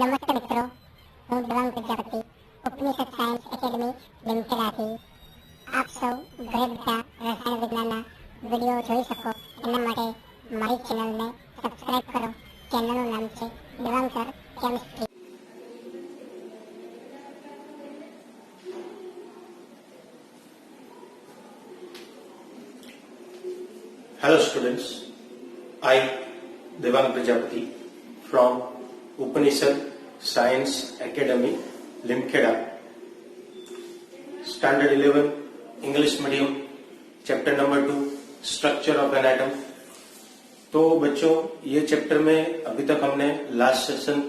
નમસ્તે મિત્રો, હું દેવાંગ પ્રજાપતિ, ઉપનિષદ સાયન્સ એકેડમી લીમખેડાથી આપ સૌ ઘરે બેઠા રસાયણ વિજ્ઞાનના વિડીયો જોઈ શકો એના માટે મારી ચેનલને સબસ્ક્રાઇબ કરો. ચેનલનું નામ છે Devang sir chemistry. Hello students, I Devang Prajapati from Upanishad Science Academy Limkheda, Standard 11 English Medium, Chapter number 2 Structure of an Atom. तो बच्चों ये चैप्टर में अभी तक हमने लास्ट सेशन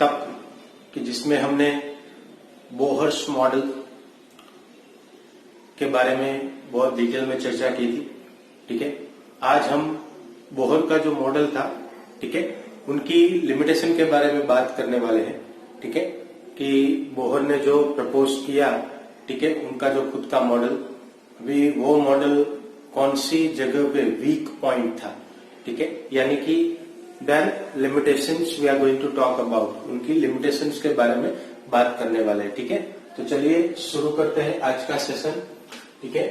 तक कि जिसमें हमने बोहर्स मॉडल के बारे में बहुत डिटेल में चर्चा की थी. ठीक है, आज हम बोहर का जो मॉडल था, ठीक है, उनकी लिमिटेशन के बारे में बात करने वाले हैं. ठीक है, कि बोहर ने जो प्रपोज किया, ठीक है, उनका जो खुद का मॉडल, अभी वो मॉडल कौन सी जगह पे वीक पॉइंट था. ठीक है, यानी कि then limitations we are going to talk about, उनकी लिमिटेशंस के बारे में बात करने वाले हैं. ठीक है, तो चलिए शुरू करते हैं आज का सेशन. ठीक है,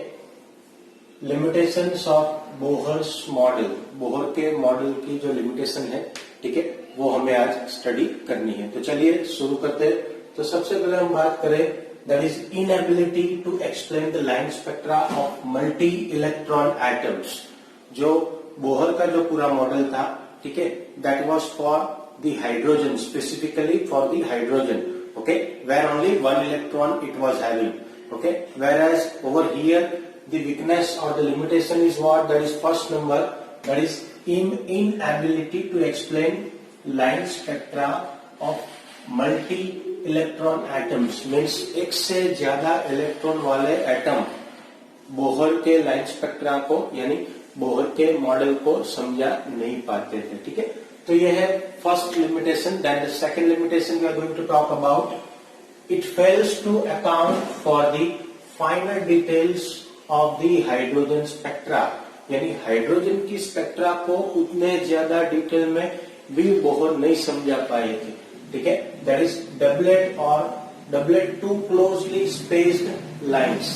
limitations of Bohr's model, Bohr के मॉडल की जो लिमिटेशन है, ठीक है, वो हमें आज स्टडी करनी है. तो चलिए शुरू करते हैं. तो सबसे पहले हम बात करें, that is inability to explain the line spectra of multi electron atoms. जो बोहर का जो पूरा मॉडल था, ठीक है, that was for the hydrogen, specifically for the hydrogen. Okay, where only one electron it was having. Okay, whereas over here the weakness or the limitation is what? That is first number, that is inability to explain line spectra of multi electron atoms. means एक से ज्यादा electron वाले atom Bohr के line spectra को यानी Bohr के model को समझा नहीं पाते थे. ठीक है, तो यह है first limitation. Then the second limitation we are going to talk about, it fails to account for the final details of the hydrogen spectra. यानी हाइड्रोजन की स्पेक्ट्रा को उतने ज्यादा डिटेल में भी बोहर नहीं समझा पाए थे. ठीक है, दैट इज डबलेट और doublet two closely spaced lines.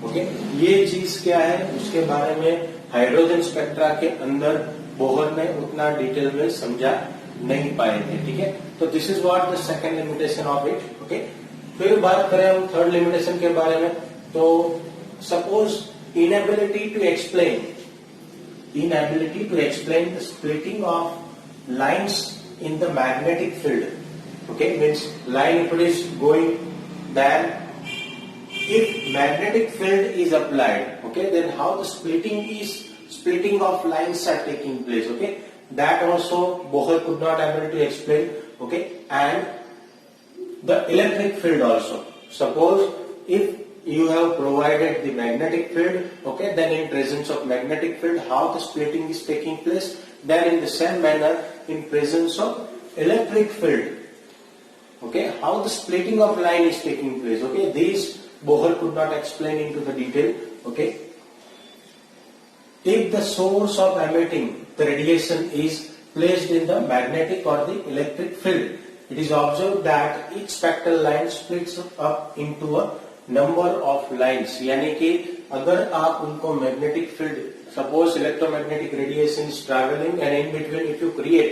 Okay, ये चीज क्या है उसके बारे में हाइड्रोजन स्पेक्ट्रा के अंदर बोहर ने उतना डिटेल में समझा नहीं पाए थे. ठीक है, तो this is what the second limitation of it. Okay, फिर बात करें हम थर्ड लिमिटेशन के बारे में. तो suppose inability to explain the splitting of lines in the magnetic field. Okay, means line if it is going, then if magnetic field is applied, okay, then how the splitting of lines are taking place. Okay, that also Bohr could not able to explain. Okay, and the electric field also. Suppose if you have provided the magnetic field, okay, then in presence of magnetic field how the splitting is taking place, then in the same manner in presence of electric field, okay, how the splitting of line is taking place. Okay, these Bohr could not explain into the detail. Okay, if the source of emitting the radiation is placed in the magnetic or the electric field, it is observed that each spectral line splits up into a number of lines. यानी कि अगर आप उनको magnetic field, suppose electromagnetic radiation is travelling and in between if you create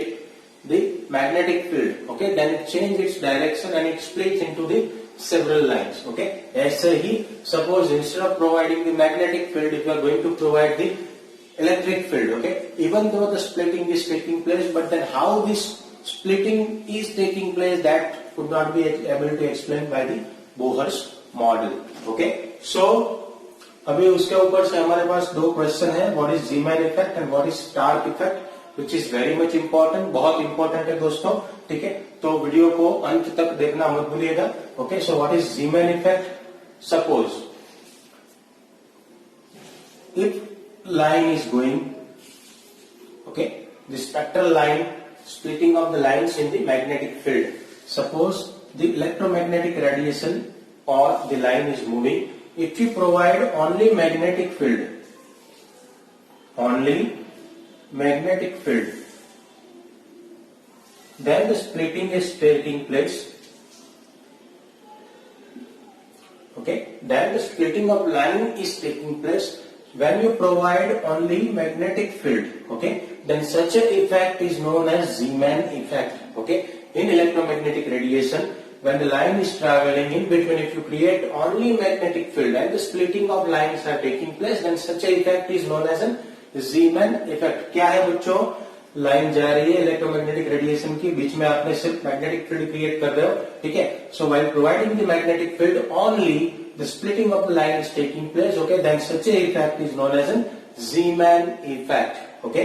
the magnetic field, okay, then it change its direction and it splits into the several lines. Okay, ऐसे ही suppose instead of providing the magnetic field if you are going to provide the electric field, okay, even though the splitting is taking place, but then how this splitting is taking place that could not be able to explain by the Bohr's model. Okay, so अभी उसके ऊपर से हमारे पास दो question है, what is Zeeman effect and what is Stark effect, which is very much important, बहुत important है दोस्तों. ठीक है, तो वीडियो को अंत तक देखना मत भूलिएगा. Okay, so what is Zeeman effect. Suppose if line is going, okay, the spectral line, splitting of the lines in the magnetic field. Suppose the electromagnetic radiation or the line is moving. If you provide only magnetic field, then the splitting is taking place. Okay, then the splitting of line is taking place when you provide only magnetic field. Okay, then such an effect is known as Zeeman effect. Okay, in electromagnetic radiation, when the line is traveling in between, if you create only magnetic field and the splitting of lines are taking place, then such an effect is known as an Zeeman effect. क्या है बच्चों? Line जा रही है electromagnetic radiation की, बीच में आपने सिर्फ मैग्नेटिक फील्ड क्रिएट कर रहे हो, ठीक है. So while providing the magnetic field only the splitting of the line is taking place. Okay, then such a effect is known as an Zeeman effect. Okay,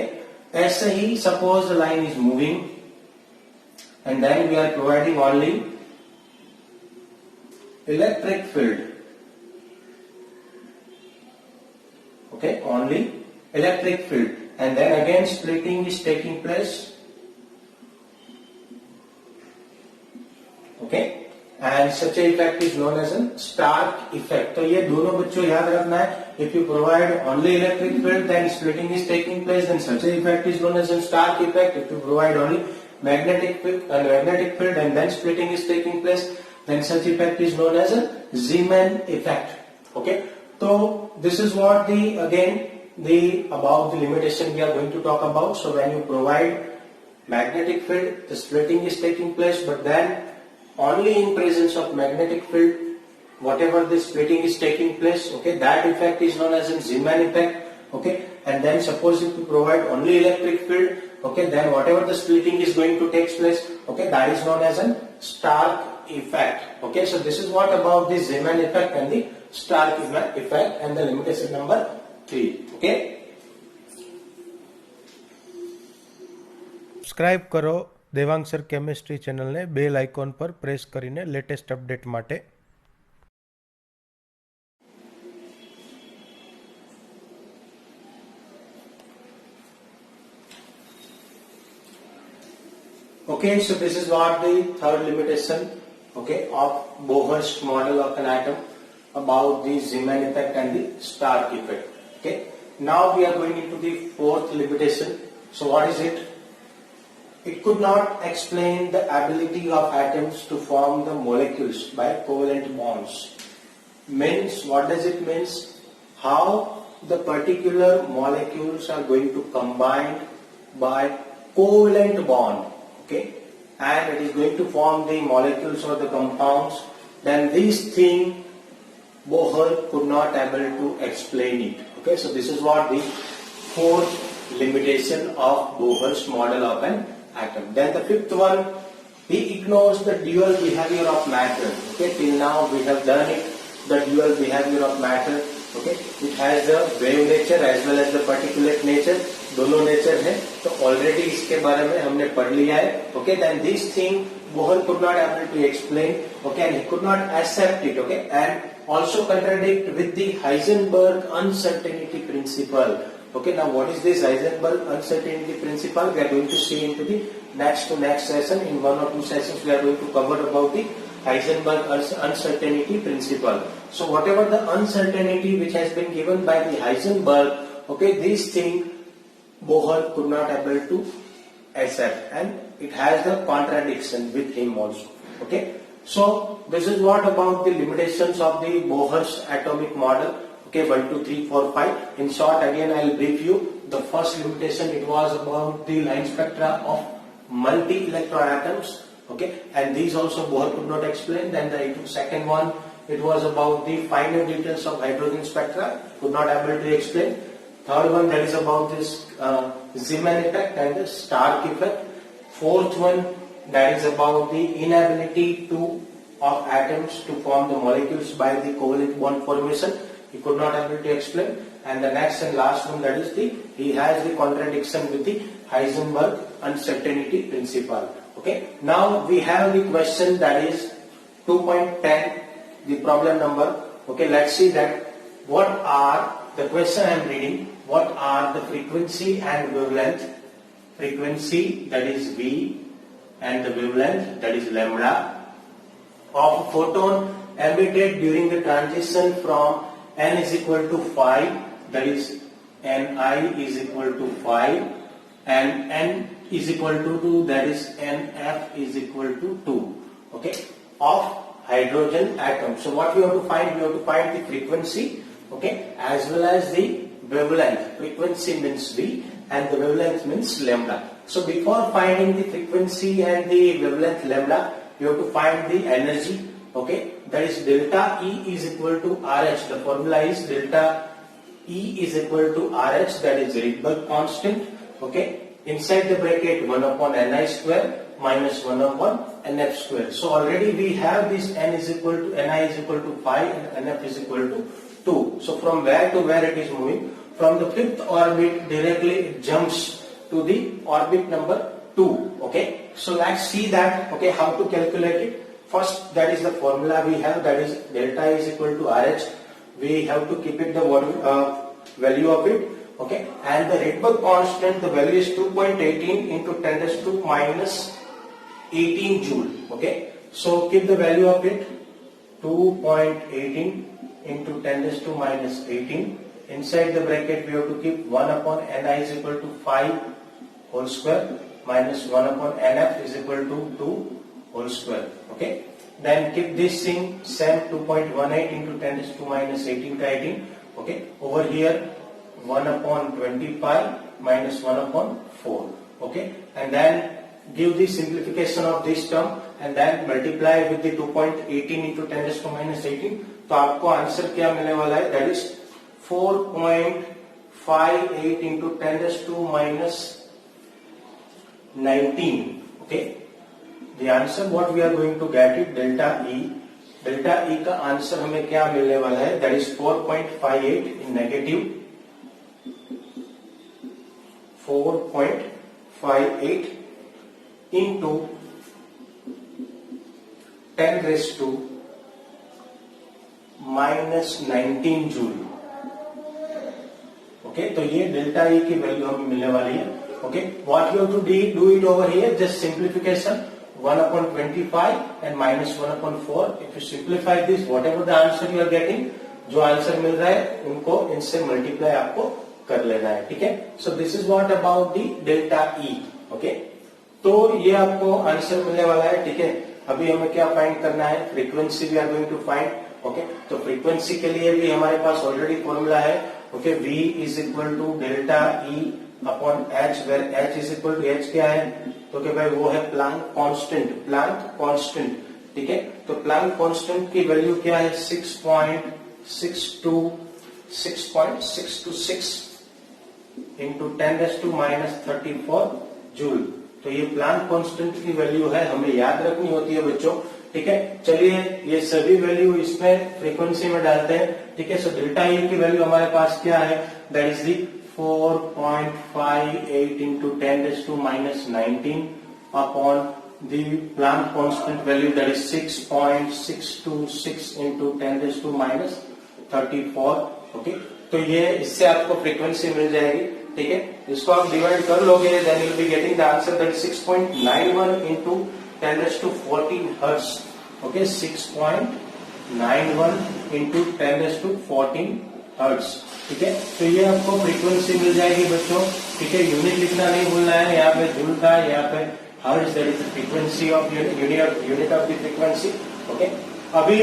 ऐसे ही suppose the line is moving and then we are providing only electric field. Okay, only electric field, and then again splitting is taking place. Okay, and such a effect is known as a Stark effect. तो ये दोनों बच्चों याद रखना है. If you provide only electric field, then splitting is taking place, then such a effect is known as a Stark effect. If you provide only magnetic field and then splitting is taking place, then such effect is known as a Zeeman effect. Okay, so this is what about the limitation we are going to talk about. So when you provide magnetic field, the splitting is taking place, but then only in presence of magnetic field, whatever the splitting is taking place, okay, that effect is known as a Zeeman effect. Okay, and then suppose if you provide only electric field, okay, then whatever the splitting is going to take place, okay, that is known as a Stark effect. Okay, so this is what about the Zeeman effect and the Stark effect and the limitation number 3. Okay, subscribe કરો Devang sir chemistry ચેનલને bell icon પર press કરીને latest update માટે. Okay, so this is what the third limitation, okay, of Bohr's model of an atom about the Zeeman effect and the Stark effect. Okay, now we are going into the fourth limitation. So what is it? It could not explain the ability of atoms to form the molecules by covalent bonds. Means, what does it means? How the particular molecules are going to combine by covalent bond. Okay, and it is going to form the molecules or the compounds. Then this thing Bohr could not able to explain it. Okay, so this is what the fourth limitation of Bohr's model of an atom. Then the fifth one, he ignores the dual behavior of matter. Okay, till now we have done it, the dual behavior of matter. Okay, it has the wave nature as well as the particulate nature. दोनों nature है, तो already इसके बारे में हमने पढ़ लिया है. Okay, then this thing Bohr could not able to explain. Okay, and he could not accept it. Okay, and also contradict with the Heisenberg uncertainty principle. Okay, now what is this Heisenberg uncertainty principle? We are going to see into the next session. In one or two sessions we are going to cover about the Heisenberg uncertainty principle. So whatever the uncertainty which has been given by the Heisenberg, okay, this thing Bohr could not able to accept, and it has the contradiction with him also. Okay, so this is what about the limitations of the Bohr's atomic model. Okay, 1, 2, 3, 4, 5. In short, again I will brief you. The first limitation, it was about the line spectra of multi-electron atoms. Okay, and these also Bohr could not explain. Then the second one, it was about the finer details of hydrogen spectra, could not able to explain. Third one, that is about this Zeeman effect and the Stark effect. Fourth one, that is about the inability of atoms to form the molecules by the covalent bond formation. He could not able to explain. And the next and last one, that is he has the contradiction with the Heisenberg uncertainty principle. Okay, now we have the question, that is 2.10, the problem number. Okay, let's see that what are the question I am reading. What are the frequency and wavelength frequency, that is V, and the wavelength, that is lambda, of a photon emitted during the transition from n is equal to 5, that is Ni is equal to 5, and n is equal to 2, that is Nf is equal to 2, okay, of hydrogen atom. So what we have to find? We have to find the frequency, okay, as well as the wavelength. Frequency means V and the wavelength means lambda. So before finding the frequency and the wavelength lambda, you have to find the energy, okay, that is delta E is equal to RH. The formula is delta E is equal to RH, that is Rydberg constant, okay, inside the bracket 1 upon Ni square minus 1 upon Nf square. So already we have this Ni is equal to 5 and Nf is equal to 2. So from where to where it is moving? From the fifth orbit directly it jumps to the orbit number 2. Okay. So let's see that. Okay, how to calculate it? First, that is the formula we have. That is delta is equal to RH. We have to keep it the value of it. Okay. And the Rydberg constant, the value is 2.18 into 10 raised to minus 18 joule. Okay. So keep the value of it 2.18 into 10 raised to minus 18. Inside the bracket we have to keep 1 upon Ni is equal to 5 whole square minus 1 upon Nf is equal to 2 whole square. Okay. Then keep this thing same 2.18 into 10 raised to minus 18 to 18. Okay. Over here 1 upon 25 minus 1 upon 4. Okay. And then give the simplification of this term and then multiply with the 2.18 into 10 raised to minus 18. तो आपको answer क्या मिलने वाला है? That is 4.58 into 10 raised to minus 19. Okay. The answer what we are going to get it delta E. Delta E का answer हमें क्या मिलने वाला है? That is 4.58 in negative 4.58 into 10 raised to minus 19 joule. Okay, तो ये delta E की value हमें मिलने वाली है. Okay, what you have to do it over here, just simplification 1 upon 25 and minus 1 upon 4. If you simplify this, whatever the answer you are getting, जो answer मिल रहा है उनको इनसे मल्टीप्लाई आपको कर लेना है. ठीक है. So this is what about the delta E. Okay, तो ये आपको आंसर मिलने वाला है. ठीक है. अभी हमें क्या फाइंड करना है? Frequency we are going to find. Okay, तो फ्रीक्वेंसी के लिए भी हमारे पास ऑलरेडी फॉर्मूला है. Okay, V is equal to delta E upon H, where H is equal to H क्या है? तो क्या भाई वो है प्लांक कांस्टेंट. Planck constant. ठीक है. तो प्लांक कांस्टेंट की वैल्यू क्या है? 6.626 into 10 raised to minus 34 joule. तो ये प्लांक कांस्टेंट की वैल्यू है, हमें याद रखनी होती है बच्चों. ठीक है. चलिए ये सभी वैल्यू इसमें फ्रीक्वेंसी में डालते हैं. ठीक है. सो डेल्टा ई की वैल्यू हमारे पास क्या है? That is the 4.58 into 10 raised to minus 19 upon the Planck constant value, that is 6.626 into 10 raised to minus 34. Okay, तो ये इससे आपको फ्रीक्वेंसी मिल जाएगी. ठीक है. इसको आप डिवाइड कर लोगे, then you will be getting the answer, that is 6.91 into 10 raised to 14 hertz. Okay, 6.91 into 10 raised to 14 hertz. ठीक है. तो ये आपको फ्रीक्वेंसी मिल जाएगी बच्चों. ठीक है. यूनिट लिखना नहीं भूलना है. यहाँ पे जूल था, यहाँ पे hertz, that is frequency of unit of the frequency. Okay, अभी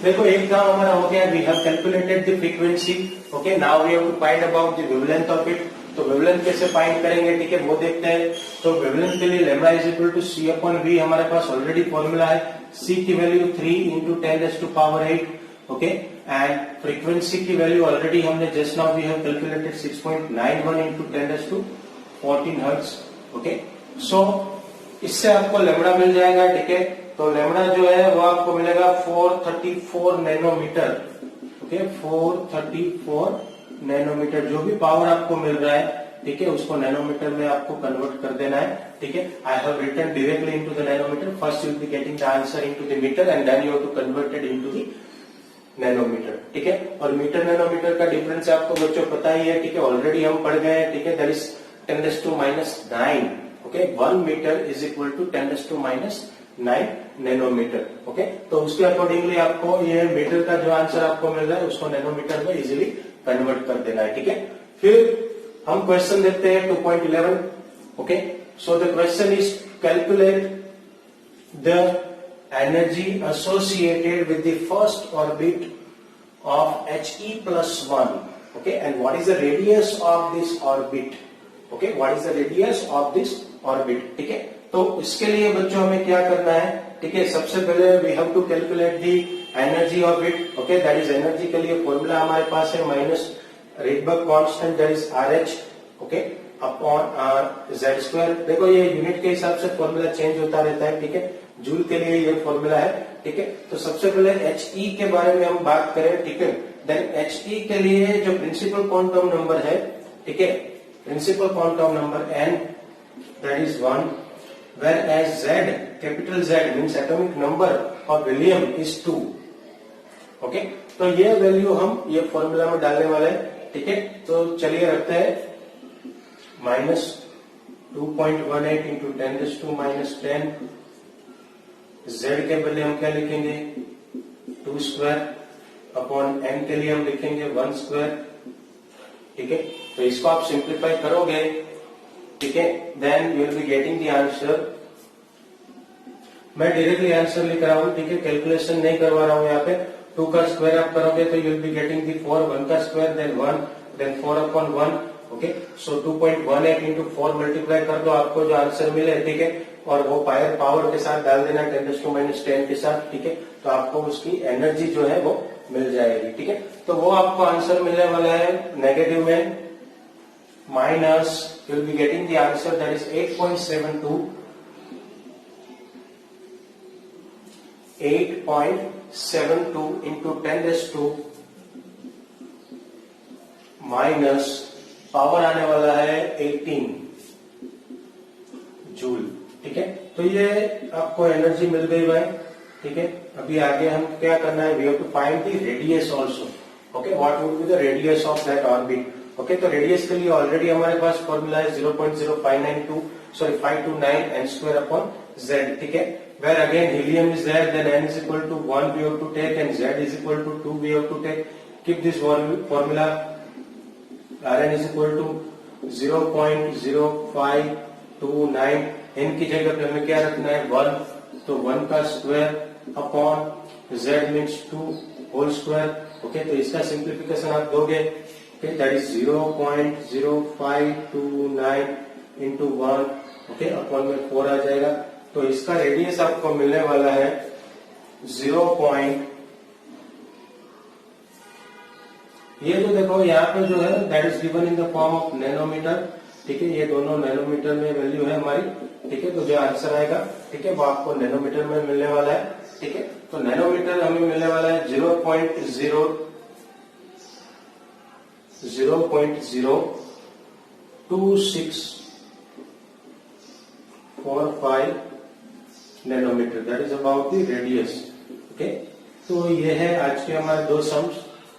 देखो एक काम हमारा हो गया. We have calculated the frequency. Okay, now we have to find about the wavelength of it. तो वेवलेंथ कैसे फाइंड करेंगे? ठीक है, वो देखते हैं. तो वेवलेंथ के लिए lambda is equal to C upon V हमारे पास ऑलरेडी फॉर्मूला है. सी की value 3 into 10 raised to power 8. Okay, and frequency की वैल्यू ऑलरेडी हमने just now we have calculated 6.91 into 10 raised to 14 hertz. Okay, so इससे आपको lambda मिल जाएगा. ठीक है. तो लैम्डा जो है वो आपको मिलेगा 434 नैनोमीटर. Okay, 434 nanometre. जो भी पावर आपको मिल रहा है, ठीक है, उसको नैनोमीटर में आपको कन्वर्ट कर देना है. ठीक है. I have written directly into the nanometer. First you will be getting the answer into the meter and then you have to convert it into the nanometer. ठीक है. और मीटर नैनोमीटर का डिफरेंस आपको बच्चों पता ही है. ठीक है, ऑलरेडी हम पढ़ गए हैं. ठीक है, that is 10⁻⁹. Okay, 1 meter is equal to 10⁻⁹ nanometer. Okay, तो उसके अकॉर्डिंगली आपको ये मीटर का जो आंसर आपको मिल रहा है उसको नैनोमीटर में इजीली कन्वर्ट कर देना है. ठीक है, फिर हम क्वेश्चन देखते हैं 2.11. Okay, so the question is calculate the energy associated with the first orbit of He plus 1. Okay, and what is the radius of this orbit? Okay, what is the radius of this orbit? ठीक है, तो इसके लिए बच्चों हमें क्या करना है? ठीक है, सबसे पहले we have to calculate the energy of it. Okay, that is energy के लिए फॉर्मूला हमारे पास है minus Rydberg constant that is RH. Okay, upon Z square. देखो ये यूनिट के हिसाब से फॉर्मूला चेंज होता रहता है. ठीक है, जूल के लिए ये फॉर्मूला है. ठीक है, तो सबसे पहले He के बारे में हम बात करें. ठीक है, देन He के लिए जो प्रिंसिपल क्वांटम नंबर है, ठीक है, principal quantum number n that is 1, whereas Z, capital Z means atomic number of helium is 2. Okay, तो ये वैल्यू हम ये फॉर्मूला में डालने वाले हैं. ठीक है, तो चलिए रखते हैं माइनस 2.18 इंटू 10⁻⁻10. Z के बदले हम क्या लिखेंगे 2 स्क्वायर अपॉन n के लिए हम लिखेंगे 1 स्क्वायर. ठीक है, तो इसको आप सिंप्लीफाई करोगे. ठीक है, then you will be getting the answer. मैं डायरेक्टली आंसर लिख रहा हूं. ठीक है, कैलकुलेशन नहीं करवा रहा हूं यहाँ पे. 2 का स्क्वायर आप करोगे तो you will be getting the 4. 1 का square then 1 then 4 upon 1. Okay, so 2.18 into 4 multiply कर दो, आपको जो आंसर मिले. ठीक है, और वो पावर के साथ डाल देना 10⁻⁻10 के साथ. ठीक है, तो आपको उसकी एनर्जी जो है वो मिल जाएगी. ठीक है, तो वो आपको आंसर मिलने वाला है नेगेटिव में minus, you will be getting the answer that is 8.72 into 10⁻⁻, power आने वाला है 18 जूल. ठीक है, तो ये आपको एनर्जी मिल गई भाई. ठीक है, अभी आगे हम क्या करना है, we have to find the radius also. Okay, what would be the radius of that orbit. Okay, तो रेडियस के लिए ऑलरेडी हमारे पास फॉर्मूला है 0.0529 n स्क्वायर अपॉन Z. ठीक है, where again helium is there, then n is equal to 1 we have to take and Z is equal to 2 we have to take. Keep this formula. Rn is equal to 0.0529. n की जगह पे हमें क्या रखना है 1, तो 1 का square upon Z means 2 whole square. Okay, तो इसका सिंप्लीफिकेशन आप दोगे. Okay, that is 0.0529 into 1. Okay, upon में 4 आ जाएगा. तो इसका रेडियस आपको मिलने वाला है 0. ये जो देखो यहाँ पे जो है that is given in the form of nanometer. ठीक है, ये दोनों नैनोमीटर में वैल्यू है हमारी. ठीक है, तो जो आंसर आएगा, ठीक है, वो आपको नैनोमीटर में मिलने वाला है. ठीक है, तो नैनोमीटर हमें मिलने वाला है 0.02645 nanometer. That is about the radius. Okay, तो ये है आज के हमारे 2 सम्स.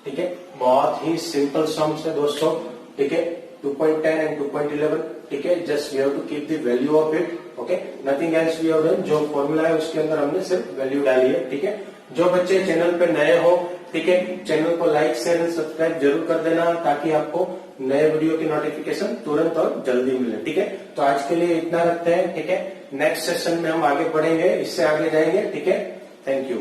ठीक है, बहुत ही सिंपल सम्स है दोस्तों. ठीक है, 2.10 एंड 2.11. ठीक है, just we have to keep the value of it. Okay, nothing else we have done. जो फॉर्मूला है उसके अंदर हमने सिर्फ वैल्यू डाली है. ठीक है, जो बच्चे चैनल पे नए हो, ठीक है, चैनल को लाइक शेयर एंड सब्सक्राइब जरूर कर देना ताकि आपको नए वीडियो की नोटिफिकेशन तुरंत और जल्दी मिले. ठीक है, तो आज के लिए इतना रखते हैं. ठीक है, नेक्स्ट सेशन में हम आगे बढ़ेंगे, इससे आगे जाएंगे. ठीक है, थैंक यू.